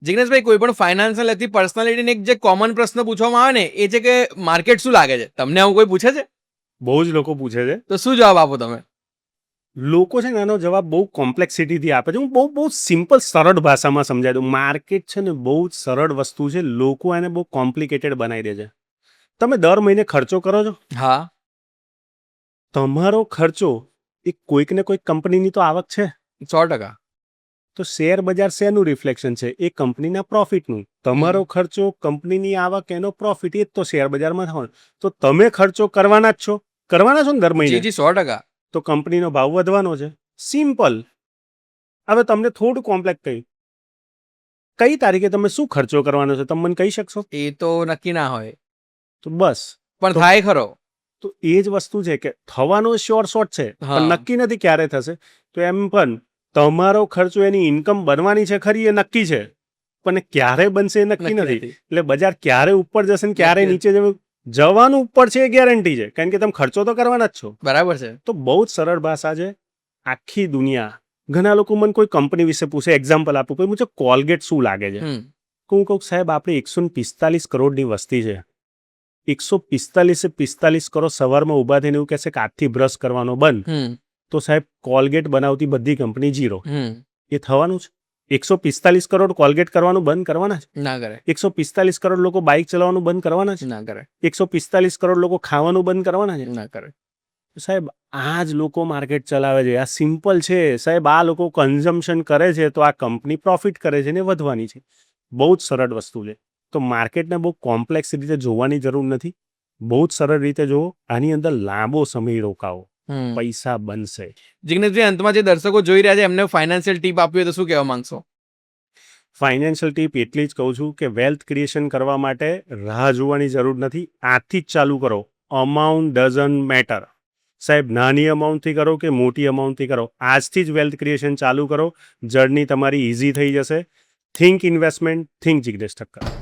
જિગ્નેશભાઈ, કોઈ પણ ફાઇનાન્સને લગતી પર્સનાલિટીને એક જે કોમન પ્રશ્ન પૂછવામાં આવે ને એ છે કે માર્કેટ શું લાગે છે. તમને આવું કોઈ પૂછે છે બહુ જ લોકો પૂછે છે. તો શું જવાબ આપો તમે? લોકો છે ને આનો જવાબ બહુ કોમ્પ્લેક્સિટીથી આપે છે. હું બહુ સિમ્પલ સરળ ભાષામાં સમજાવી દઉં. માર્કેટ છે ને બહુ જ સરળ વસ્તુ છે, લોકો એને બહુ કોમ્પ્લિકેટેડ બનાવી દે છે. તમે દર મહિને ખર્ચો કરો છો? હા. તમારો ખર્ચો એ કોઈક ને કોઈક કંપનીની તો આવક છે. 100%. તો શેર બજાર શેનું રિફ્લેક્શન છે? એ કંપનીના પ્રોફિટનું. તમારો ખર્ચો, કંપનીની આવક, એનો પ્રોફિટ, એ જ તો શેર બજારમાં થવાનું. તો તમે ખર્ચો કરવાના જ છો, કરવાના છો ને દર મહિને. જી 100%. તો કંપનીનો ભાવ વધવાનો છે. સિમ્પલ. હવે તમને થોડું કોમ્પ્લેક્સ કહ્યું, કઈ તારીખે તમે શું ખર્ચો કરવાનો છે તમે મને કહી શકશો? એ તો નક્કી ના હોય, તો બસ પણ તો થાય ખરો. તો એ જ વસ્તુ છે કે થવાનો શ્યોર શોર્ટ છે, પણ નક્કી નથી ક્યારે થશે. તો એમ પણ તમારો ખર્ચો એની ઇન્કમ બનવાની છે ખરી, એ નક્કી છે, પણ ક્યારે બનશે એ નક્કી નથી. એટલે બજાર ક્યારે ઉપર જશે ને ક્યારે નીચે જવાનું ઉપર છે એ ગેરંટી છે, કારણ કે તમે ખર્ચો તો કરવાના જ છો. બરાબર છે. તો બહુ જ સરળ ભાષા છે. આખી દુનિયા, ઘણા લોકો મને કોઈ કંપની વિશે પૂછે, એક્ઝામ્પલ આપું, કોઈ મુझे કોલગેટ શું લાગે છે? હું કહું સાહેબ આપણે 145 કરોડની વસ્તી છે, 145 કરોડ સવારમાં ઊભા થઈને એવું કહેશે કે આજથી બ્રશ કરવાનો બંધ, તો સાહેબ કોલગેટ બનાવતી બધી કંપની ઝીરો. એ થવાનું છે? 145 કરોડ કોલગેટ કરવાનું બંધ કરવાના છે? ના કરે. 145 કરોડ લોકો બાઇક ચલાવવાનું બંધ કરવાના છે? ના કરે. 145 કરોડ લોકો ખાવાનું બંધ કરવાના છે? ના કરે. સાહેબ આ જ લોકો માર્કેટ ચલાવે છે. આ સિમ્પલ છે સાહેબ. આ લોકો કન્ઝમ્પશન કરે છે તો આ કંપની પ્રોફિટ કરે છે ને વધવાની છે. બહુ જ સરળ વસ્તુ છે. તો માર્કેટને બહુ કોમ્પ્લેક્સ રીતે જોવાની જરૂર નથી. બહુ જ સરળ રીતે જુઓ. આની અંદર લાંબો સમય રોકાવો, પૈસા બનશે. જિગ્નેશભાઈ, અંતમાં જે દર્શકો જોઈ રહ્યા છે એમને ફાઇનાન્શિયલ ટીપ આપવી હોય તો શું કહેવા માંગશો? ફાઇનાન્શિયલ ટીપ એટલી જ કહું છું કે વેલ્થ ક્રિએશન કરવા માટે રાહ જોવાની જરૂર નથી. આજથી જ ચાલુ કરો. Amount doesn't matter. સાહેબ નાની અમાઉન્ટથી કરો કે મોટી અમાઉન્ટથી કરો, આજથી જ વેલ્થ ક્રિએશન ચાલુ કરો. જર્ની તમારી ઇઝી થઈ જશે. Think investment, think Jignesh Thakkar.